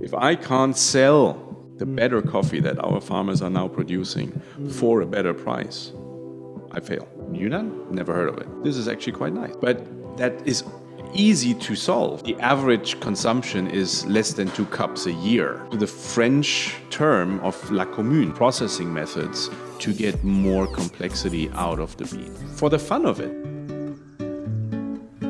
If I can't sell the better coffee that our farmers are now producing for a better price, I fail. Yunnan? Never heard of it. This is actually quite nice. But that is easy to solve. The average consumption is less than 2 cups a year. The French term of la commune, processing methods to get more complexity out of the bean. For the fun of it.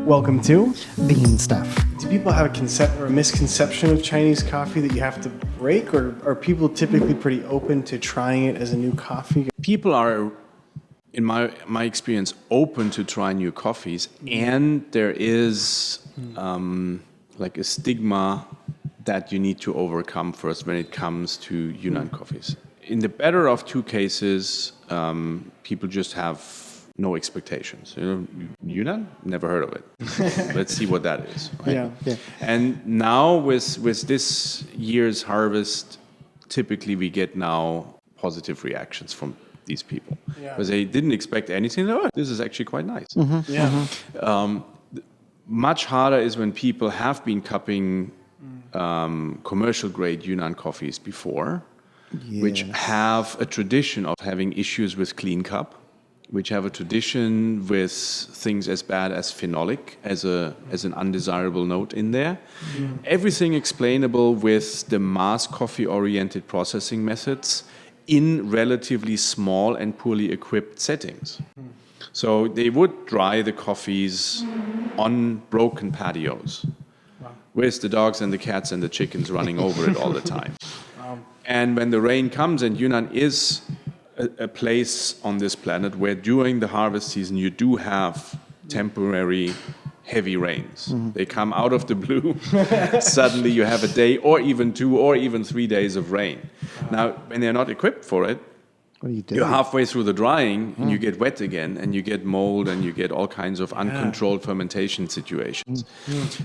Welcome to Bean Stuff. Do people have a concept or a misconception of Chinese coffee that you have to break, or are people typically pretty open to trying it as a new coffee? People are, in my experience, open to try new coffees, and there is like a stigma that you need to overcome first when it comes to Yunnan coffees. In the better of two cases, people just have no expectations. Yunnan? Never heard of it. Let's see what that is. Right? Yeah. And now with this year's harvest, typically we get now positive reactions from these people. Because they didn't expect anything. Oh, this is actually quite nice. Much harder is when people have been cupping commercial grade Yunnan coffees before, which have a tradition of having issues with clean cup, which have a tradition with things as bad as phenolic as an undesirable note in there. Everything explainable with the mass coffee-oriented processing methods in relatively small and poorly equipped settings. So they would dry the coffees on broken patios with the dogs and the cats and the chickens running over it all the time. And when the rain comes, and Yunnan is a place on this planet where during the harvest season you do have temporary heavy rains. They come out of the blue. Suddenly you have a day or even 2 or even 3 days of rain. Now, when they're not equipped for it, What do you do? you're halfway through the drying and you get wet again and you get mold and you get all kinds of uncontrolled fermentation situations.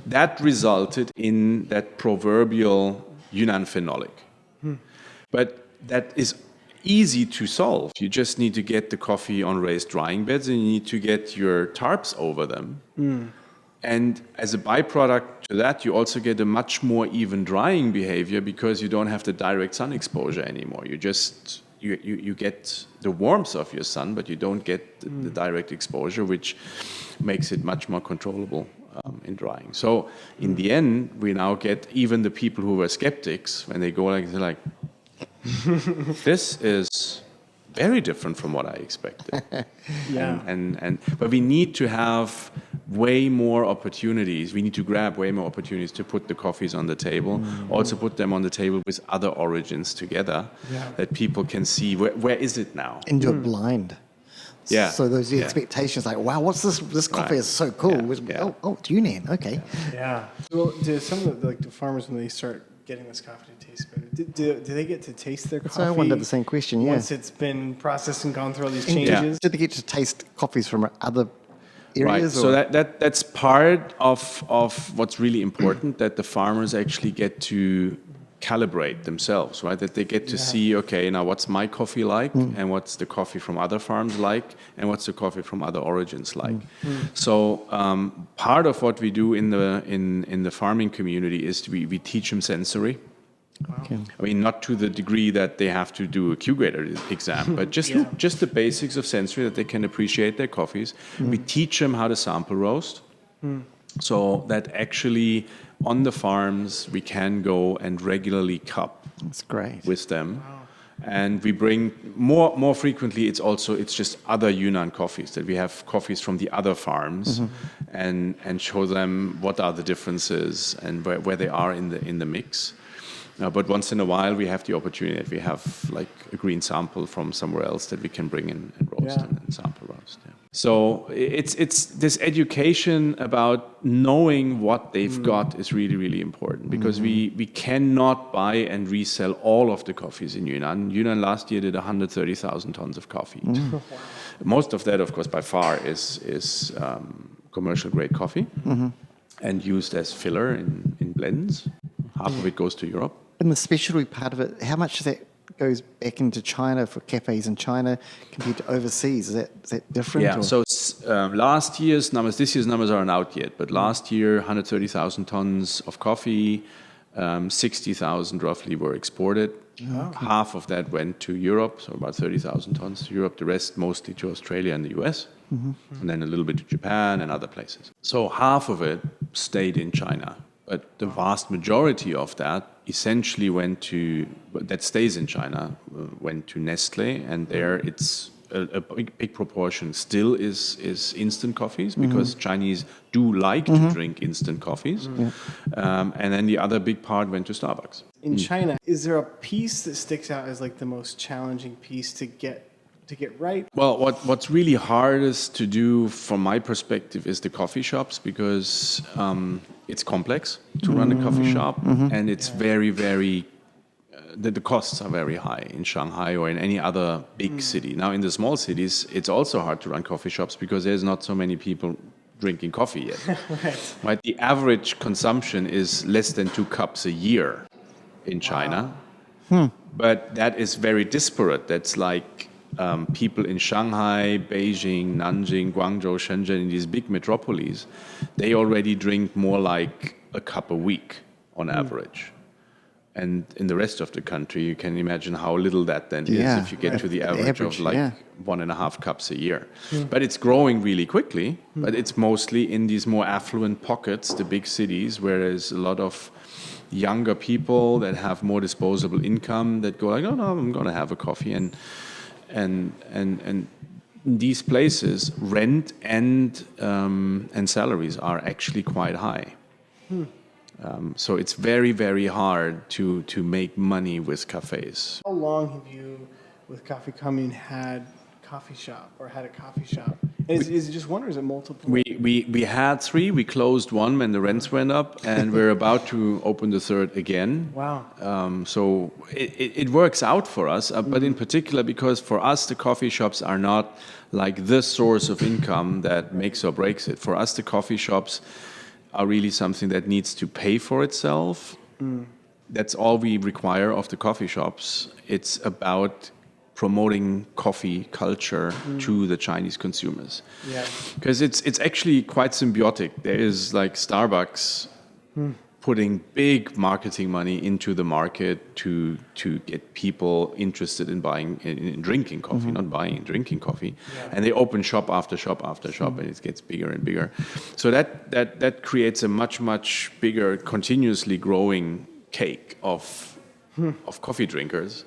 That resulted in that proverbial Yunnan phenolic. But that is easy to solve. You just need to get the coffee on raised drying beds and you need to get your tarps over them. And as a byproduct to that, you also get a much more even drying behavior because you don't have the direct sun exposure anymore. You just you get the warmth of your sun, but you don't get the direct exposure, which makes it much more controllable in drying. So in the end, we now get even the people who were skeptics when they go they're like, this is very different from what I expected. But we need to have way more opportunities. We need to grab way more opportunities to put the coffees on the table. Also put them on the table with other origins together, that people can see where is it now. And you're blind. Yeah. So those expectations, like, wow, what's this? This coffee is so cool. Oh, it's Yunnan. Okay. Yeah. Well, do some of the farmers, when they start getting this coffee to taste better, do they get to taste their coffee? So I wondered the same question. Yeah. Once it's been processed and gone through all these changes. Did they get to taste coffees from other areas? Right. So that's part of what's really important, that the farmers actually get to calibrate themselves, right? That they get to see, okay, now what's my coffee like, and what's the coffee from other farms like, and what's the coffee from other origins like. So part of what we do in the farming community is we teach them sensory. Okay. I mean, not to the degree that they have to do a Q-grader exam, but just the basics of sensory, that they can appreciate their coffees. We teach them how to sample roast, so that actually on the farms we can go and regularly cup. That's great. With them. And we bring more frequently, it's just other Yunnan coffees, that we have coffees from the other farms and show them what are the differences and where they are in the mix. But once in a while, we have the opportunity that we have like a green sample from somewhere else that we can bring in and roast and sample roast. Yeah. So it's this education about knowing what they've got is really, really important, because we cannot buy and resell all of the coffees in Yunnan. Yunnan last year did 130,000 tons of coffee. Most of that, of course, by far is commercial grade coffee and used as filler in blends. Half of it goes to Europe. And the specialty part of it, how much of that goes back into China for cafes in China compared to overseas? Is that different? Yeah, so last year's numbers, this year's numbers aren't out yet, but last year, 130,000 tons of coffee, 60,000 roughly were exported. Half of that went to Europe, so about 30,000 tons to Europe. The rest mostly to Australia and the US, and then a little bit to Japan and other places. So half of it stayed in China. But the vast majority of that essentially that stays in China, went to Nestle, and there it's a big proportion still is instant coffees, because Chinese do like to drink instant coffees. And then the other big part went to Starbucks. In China, is there a piece that sticks out as like the most challenging piece to get right? Well, what's really hardest to do from my perspective is the coffee shops, because it's complex to run a coffee shop, and it's very, very the costs are very high in Shanghai or in any other big city. Now, in the small cities, it's also hard to run coffee shops because there's not so many people drinking coffee yet. Right? The average consumption is less than 2 cups a year in China. But that is very disparate. That's like people in Shanghai, Beijing, Nanjing, Guangzhou, Shenzhen, in these big metropolises, they already drink more like a cup a week on average. And in the rest of the country, you can imagine how little that then is if you get to the average of like 1.5 cups a year. But it's growing really quickly, but it's mostly in these more affluent pockets, the big cities, where there's a lot of younger people that have more disposable income that go like, oh no, I'm going to have a coffee. And in these places, rent and salaries are actually quite high. So it's very, very hard to make money with cafes. How long have you, with Coffee Commune, had a coffee shop? And is it just one, or is it multiple? We had 3. We closed 1 when the rents went up, and we're about to open the 3rd again. Wow. So it works out for us, but in particular because for us the coffee shops are not like the source of income that makes or breaks it. For us, the coffee shops are really something that needs to pay for itself. That's all we require of the coffee shops. It's about promoting coffee culture to the Chinese consumers. Because it's actually quite symbiotic. There is like Starbucks putting big marketing money into the market to get people interested in drinking coffee, not buying, drinking coffee. And they open shop after shop after shop, and it gets bigger and bigger. So that creates a much, much bigger, continuously growing cake of coffee drinkers.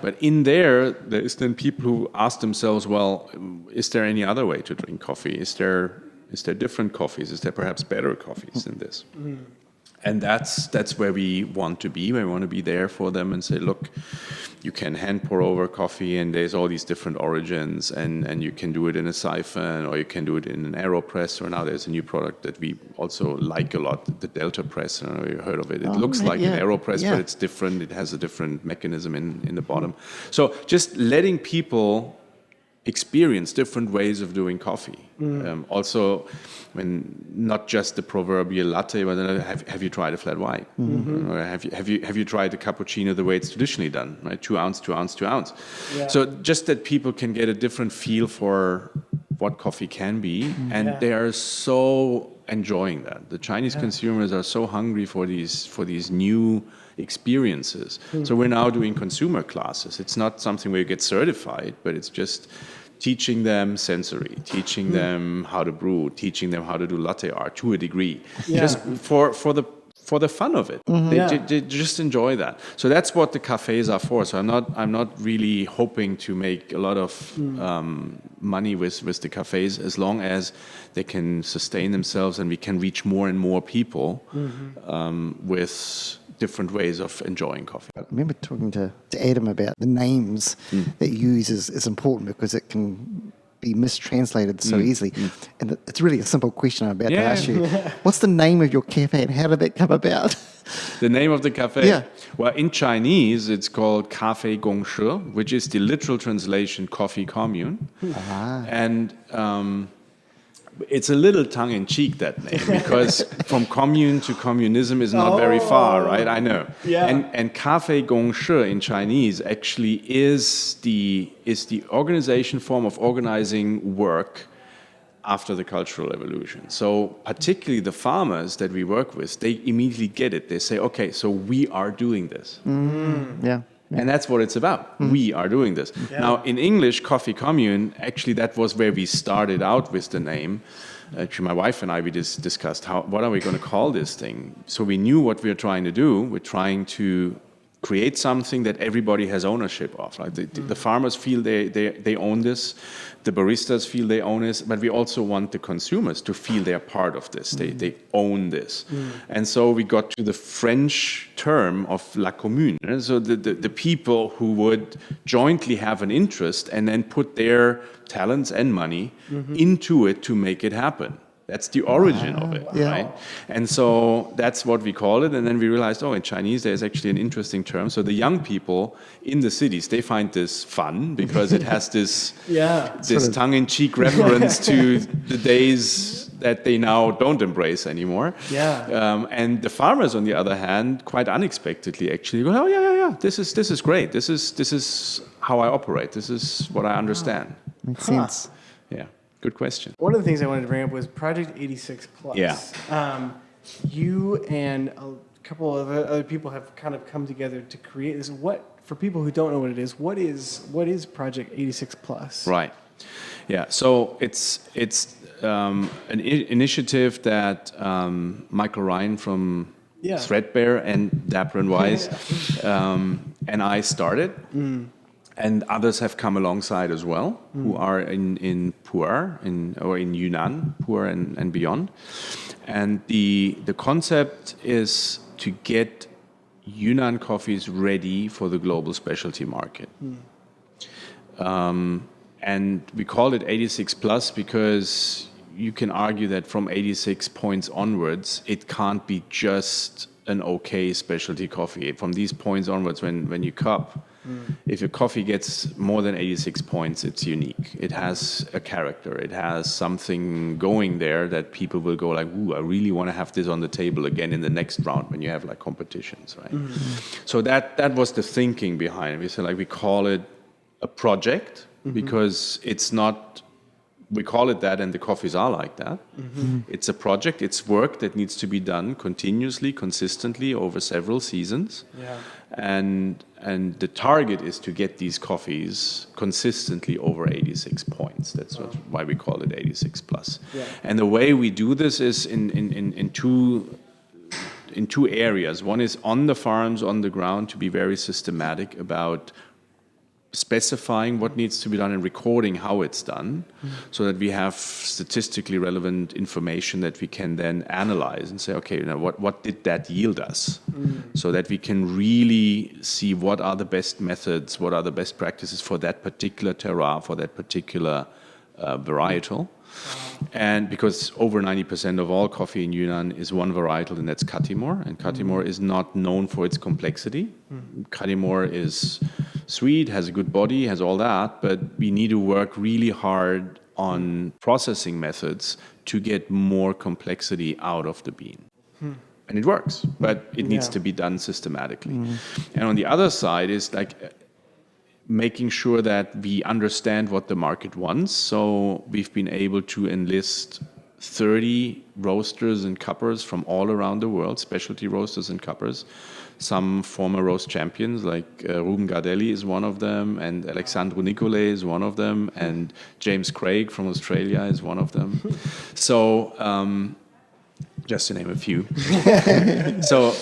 But in there's then people who ask themselves, well, is there any other way to drink coffee? Is there different coffees? Is there perhaps better coffees than this? And that's where we want to be. We want to be there for them and say, look, you can hand pour over coffee, and there's all these different origins, and you can do it in a siphon, or you can do it in an AeroPress, or now there's a new product that we also like a lot, the Delta Press. I don't know if you heard of it. It looks like an AeroPress, but it's different. It has a different mechanism in the bottom. So just letting people experience different ways of doing coffee. Also, when not just the proverbial latte, but have you tried a flat white? Or have you tried a cappuccino the way it's traditionally done, right? 2 ounce, 2 ounce, 2 ounce. So just that people can get a different feel for what coffee can be, and they are so enjoying that. The Chinese consumers are so hungry for these new experiences. So we're now doing consumer classes. It's not something where you get certified, but it's just teaching them sensory, teaching them how to brew, teaching them how to do latte art to a degree, just for the fun of it. They just enjoy that. So that's what the cafes are for. So I'm not really hoping to make a lot of money with the cafes, as long as they can sustain themselves and we can reach more and more people with different ways of enjoying coffee. I remember talking to Adam about the names that you use is important, because it can be mistranslated so easily. And it's really a simple question I'm about to ask you. What's the name of your cafe, and how did that come about? The name of the cafe? Yeah. Well, in Chinese, it's called Cafe Gongshi, which is the literal translation, Coffee Commune. And it's a little tongue-in-cheek, that name, because from commune to communism is not very far, right? I know. And Cafe Gongshi in Chinese actually is the organization form of organizing work after the Cultural Revolution. So particularly the farmers that we work with, they immediately get it. They say, okay, so we are doing this. Yeah. And that's what it's about. We are doing this. Yeah. Now, in English, Coffee Commune, actually that was where we started out with the name. Actually, my wife and I, we just discussed what are we going to call this thing? So we knew what we were trying to do. We're trying to create something that everybody has ownership of. Like the farmers feel they own this, the baristas feel they own this, but we also want the consumers to feel they're part of this. They own this. And so we got to the French term of la commune. So the people who would jointly have an interest and then put their talents and money into it to make it happen. That's the origin of it, right? And so that's what we call it. And then we realized, in Chinese, there's actually an interesting term. So the young people in the cities, they find this fun because it has this tongue-in-cheek reference to the days that they now don't embrace anymore. And the farmers, on the other hand, quite unexpectedly actually go, this is great. This is how I operate. This is what I understand. Makes sense. Yeah. Good question. One of the things I wanted to bring up was Project 86 Plus. Yeah. You and a couple of other people have kind of come together to create this. For people who don't know what it is, what is Project 86 Plus? Right. Yeah. So it's an initiative that Michael Ryan from Threadbare and Dapper and Wise and I started. And others have come alongside as well, who are in Pu'er, in Yunnan, Pu'er and beyond. And the concept is to get Yunnan coffees ready for the global specialty market. And we call it 86 plus because you can argue that from 86 points onwards, it can't be just an okay specialty coffee. From these points onwards, when you cup, if your coffee gets more than 86 points, it's unique. It has a character. It has something going there that people will go like, ooh, I really want to have this on the table again in the next round when you have like competitions, right? So that was the thinking behind it. We said we call it a project because it's not, we call it that and the coffees are like that. It's a project, it's work that needs to be done continuously, consistently over several seasons. And the target is to get these coffees consistently over 86 points. That's why we call it 86 plus. And the way we do this is in two areas. One is on the farms, on the ground, to be very systematic about specifying what needs to be done and recording how it's done so that we have statistically relevant information that we can then analyze and say, okay, what did that yield us? So that we can really see what are the best methods, what are the best practices for that particular terroir, for that particular varietal. And because over 90% of all coffee in Yunnan is one varietal, and that's Katimor. And Katimor is not known for its complexity. Katimor is sweet, has a good body, has all that, but we need to work really hard on processing methods to get more complexity out of the bean. And it works, but it needs to be done systematically. And on the other side is making sure that we understand what the market wants. So we've been able to enlist 30 roasters and cuppers from all around the world, specialty roasters and cuppers. Some former roast champions, like Ruben Gardelli is one of them, and Alexandru Nicolae is one of them, and James Craig from Australia is one of them. So, just to name a few. So,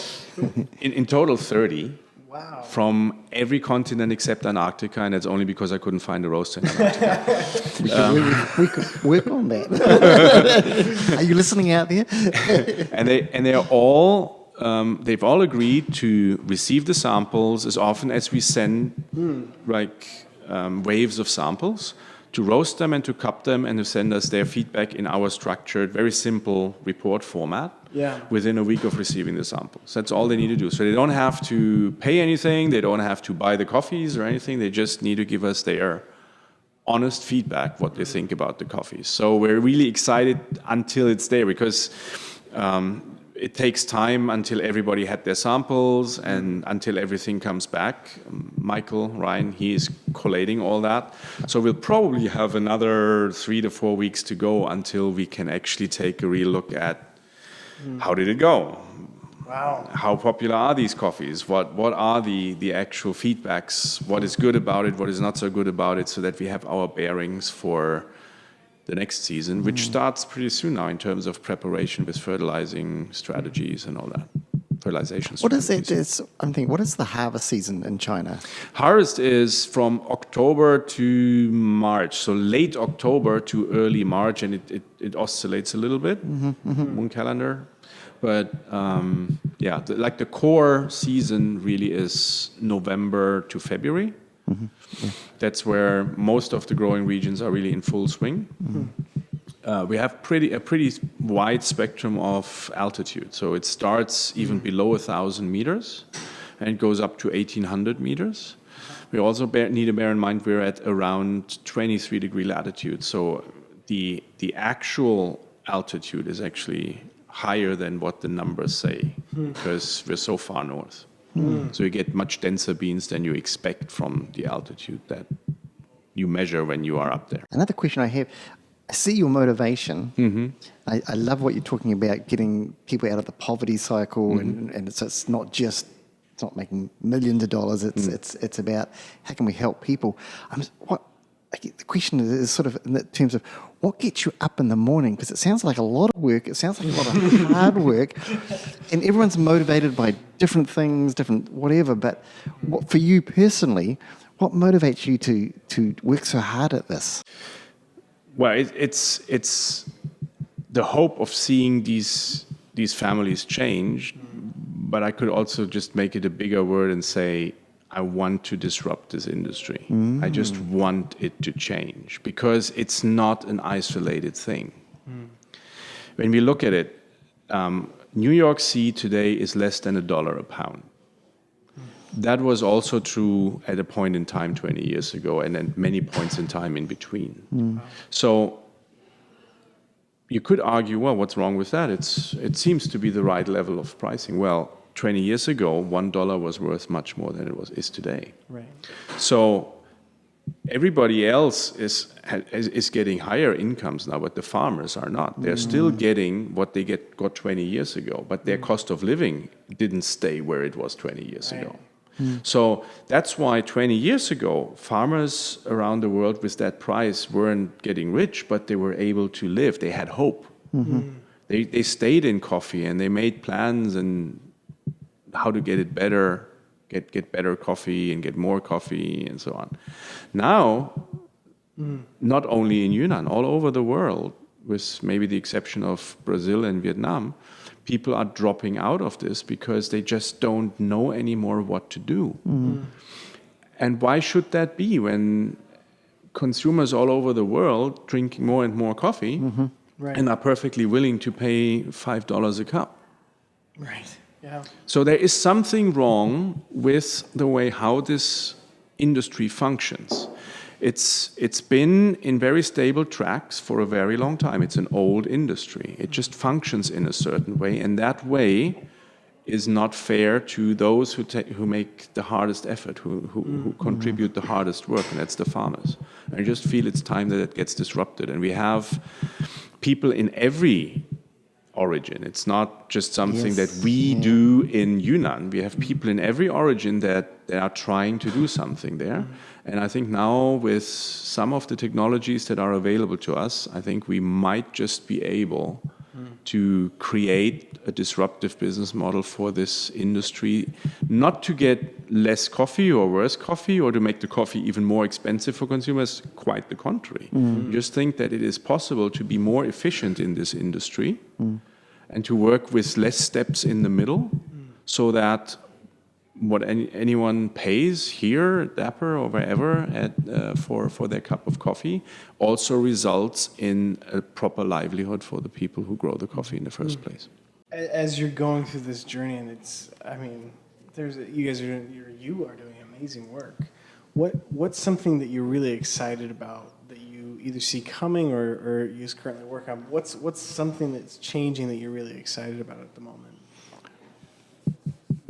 in total 30. Wow. From every continent except Antarctica, and that's only because I couldn't find a roaster in Antarctica. We could work on that. Are you listening out there? and they are all they've all agreed to receive the samples as often as we send waves of samples, to roast them and to cup them and to send us their feedback in our structured, very simple report format within a week of receiving the samples. That's all they need to do. So they don't have to pay anything, they don't have to buy the coffees or anything, they just need to give us their honest feedback, what they think about the coffees. So we're really excited until it's there because it takes time until everybody had their samples and until everything comes back. Michael Ryan, he is collating all that. So we'll probably have another 3 to 4 weeks to go until we can actually take a real look at how did it go? Wow. How popular are these coffees? What are the actual feedbacks? What is good about it? What is not so good about it? So that we have our bearings for the next season, which starts pretty soon now in terms of preparation with fertilizing strategies and all that. Fertilization What is strategies. it? I'm thinking, what is the harvest season in China? Harvest is from October to March, so late October to early March, and it oscillates a little bit, moon calendar. But yeah, like the core season really is November to February. That's where most of the growing regions are really in full swing. We have a pretty wide spectrum of altitude. So it starts even below 1,000 meters and it goes up to 1,800 meters. We also need to bear in mind we're at around 23-degree latitude. So the actual altitude is actually higher than what the numbers say because we're so far north. So you get much denser beans than you expect from the altitude that you measure when you are up there. Another question I have, I see your motivation. I love what you're talking about, getting people out of the poverty cycle, and it's not just, it's not making millions of dollars, it's about how can we help people. The question is sort of in terms of what gets you up in the morning, because it sounds like a lot of work, it sounds like a lot of hard work, and everyone's motivated by different things, different whatever, but what, for you personally, what motivates you to work so hard at this? Well, it's the hope of seeing these families change, but I could also just make it a bigger word and say, I want to disrupt this industry. I just want it to change because it's not an isolated thing. When we look at it, New York C today is less than $1 a pound. That was also true at a point in time 20 years ago and at many points in time in between. So you could argue, well, what's wrong with that? It seems to be the right level of pricing. Well, 20 years ago, $1 was worth much more than it is today. Right. So everybody else is getting higher incomes now, but the farmers are not. They're still getting what they got 20 years ago, but their cost of living didn't stay where it was 20 years ago. So that's why 20 years ago, farmers around the world with that price weren't getting rich, but they were able to live. They had hope. They stayed in coffee and they made plans and how to get it better, get better coffee and get more coffee and so on. Now, not only in Yunnan, all over the world, with maybe the exception of Brazil and Vietnam, people are dropping out of this because they just don't know anymore what to do. And why should that be when consumers all over the world drink more and more coffee and are perfectly willing to pay $5 a cup? Right. Yeah. So there is something wrong with the way how this industry functions. It's been in very stable tracks for a very long time. It's an old industry. It just functions in a certain way, and that way is not fair to those who make the hardest effort, who contribute the hardest work, and that's the farmers. I just feel it's time that it gets disrupted, and we have people in every origin. It's not just something that we do in Yunnan. We have people in every origin that are trying to do something there. And I think now with some of the technologies that are available to us, I think we might just be able to create a disruptive business model for this industry, not to get less coffee or worse coffee or to make the coffee even more expensive for consumers, quite the contrary. Just think that it is possible to be more efficient in this industry and to work with less steps in the middle so that what anyone pays here at Dapper or wherever for their cup of coffee also results in a proper livelihood for the people who grow the coffee in the first place. As you're going through this journey, and you are doing amazing work. What's something that you're really excited about that either see coming or you just currently work on? What's something that's changing that you're really excited about at the moment?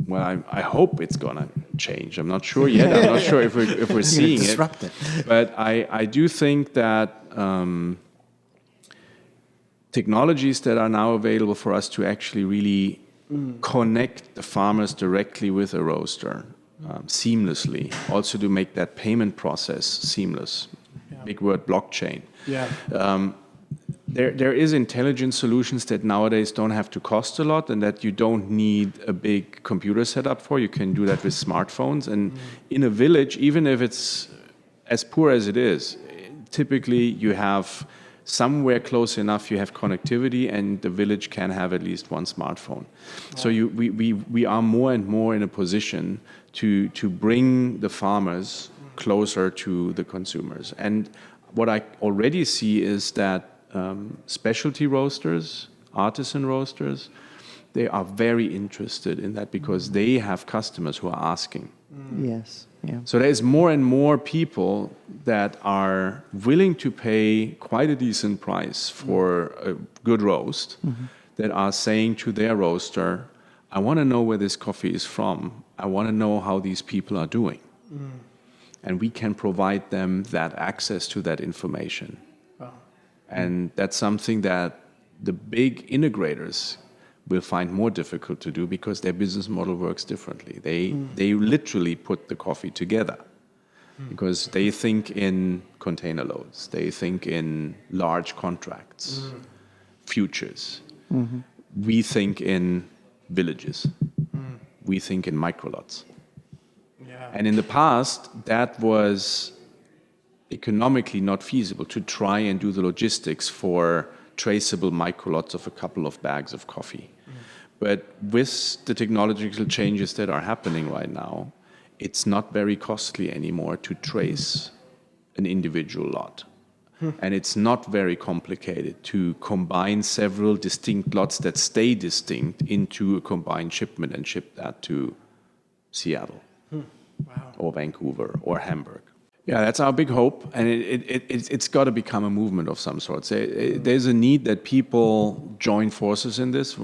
Well, I hope it's gonna change. I'm not sure yet. I'm not sure if we're seeing disrupt it. But I do think that technologies that are now available for us to actually really connect the farmers directly with a roaster seamlessly, also to make that payment process seamless. Big word, blockchain. Yeah. There is intelligent solutions that nowadays don't have to cost a lot and that you don't need a big computer setup for. You can do that with smartphones. And in a village, even if it's as poor as it is, typically you have somewhere close enough, you have connectivity and the village can have at least one smartphone. So we are more and more in a position to bring the farmers closer to the consumers. And what I already see is that specialty roasters, artisan roasters, they are very interested in that because they have customers who are asking. Yes. Yeah. So there's more and more people that are willing to pay quite a decent price for a good roast that are saying to their roaster, I want to know where this coffee is from. I want to know how these people are doing. And we can provide them that access to that information. Wow. And that's something that the big integrators will find more difficult to do because their business model works differently. They literally put the coffee together because they think in container loads. They think in large contracts, futures. We think in villages. We think in microlots. Yeah. And in the past, that was economically not feasible to try and do the logistics for traceable microlots of a couple of bags of coffee. But with the technological changes that are happening right now, it's not very costly anymore to trace an individual lot. And it's not very complicated to combine several distinct lots that stay distinct into a combined shipment and ship that to Seattle. Wow. Or Vancouver or Hamburg. Yeah, that's our big hope, and it's got to become a movement of some sort. There's a need that people join forces in this.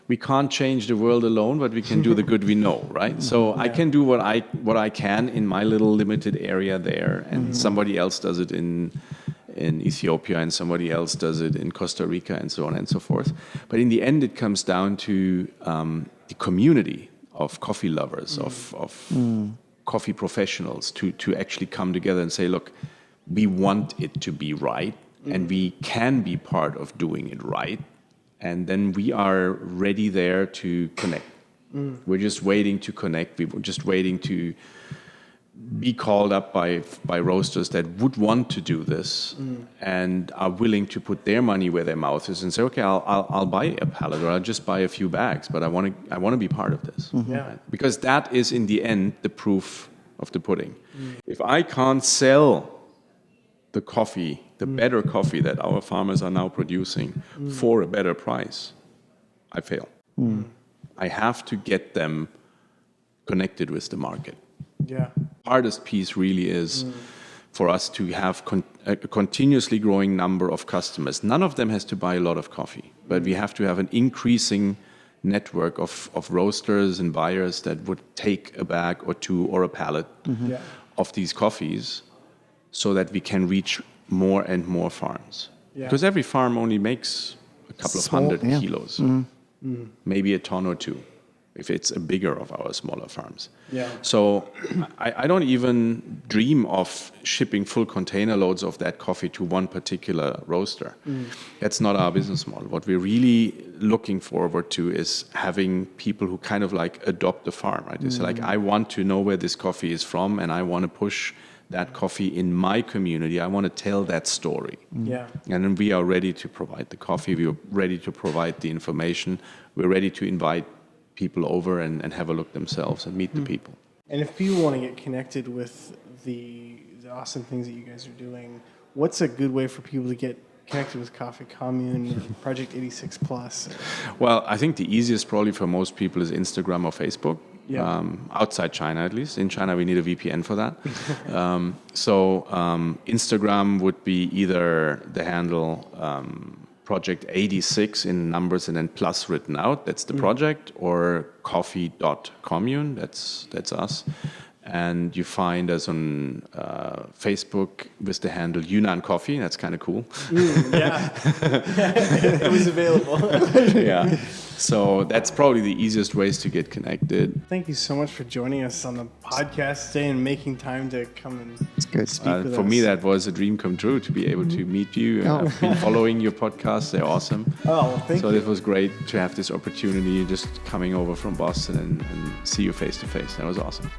We can't change the world alone, but we can do the good we know, right? So I can do what I can in my little limited area there, and somebody else does it in Ethiopia, and somebody else does it in Costa Rica, and so on and so forth. But in the end, it comes down to the community of coffee lovers, of coffee professionals to actually come together and say, look, we want it to be right and we can be part of doing it right. And then we are ready there to connect. We're just waiting to connect. We're just waiting to be called up by roasters that would want to do this and are willing to put their money where their mouth is and say, okay, I'll buy a pallet or I'll just buy a few bags, but I want to be part of this. Yeah. Because that is in the end the proof of the pudding. If I can't sell the coffee, the better coffee that our farmers are now producing for a better price, I fail. I have to get them connected with the market. Yeah. Hardest piece really is for us to have a continuously growing number of customers. None of them has to buy a lot of coffee, but we have to have an increasing network of roasters and buyers that would take a bag or two or a pallet of these coffees so that we can reach more and more farms. Yeah. Because every farm only makes a couple of hundred kilos, maybe a ton or two, if it's a bigger of our smaller farms. Yeah. So I don't even dream of shipping full container loads of that coffee to one particular roaster. That's not our business model. What we're really looking forward to is having people who kind of like adopt the farm, right? It's like, I want to know where this coffee is from and I want to push that coffee in my community. I want to tell that story. Yeah. And then we are ready to provide the coffee. We are ready to provide the information. We're ready to invite people over and have a look themselves and meet the people. And if people want to get connected with the awesome things that you guys are doing, what's a good way for people to get connected with Coffee Commune or Project 86 Plus? Well, I think the easiest probably for most people is Instagram or Facebook. Yeah. outside China at least. In China, we need a VPN for that. Instagram would be either the handle project 86 in numbers and then plus written out. That's the project, or coffee.commune. That's us. And you find us on Facebook with the handle Yunnan Coffee. That's kind of cool. Yeah. It was available. Yeah. So that's probably the easiest ways to get connected. Thank you so much for joining us on the podcast today and making time to come and good. speak with For us. me, that was a dream come true to be able to meet you. Oh. I've been following your podcast. They're awesome. Oh, well, thank So you. it was great to have this opportunity just coming over from Boston and see you face to face. That was awesome.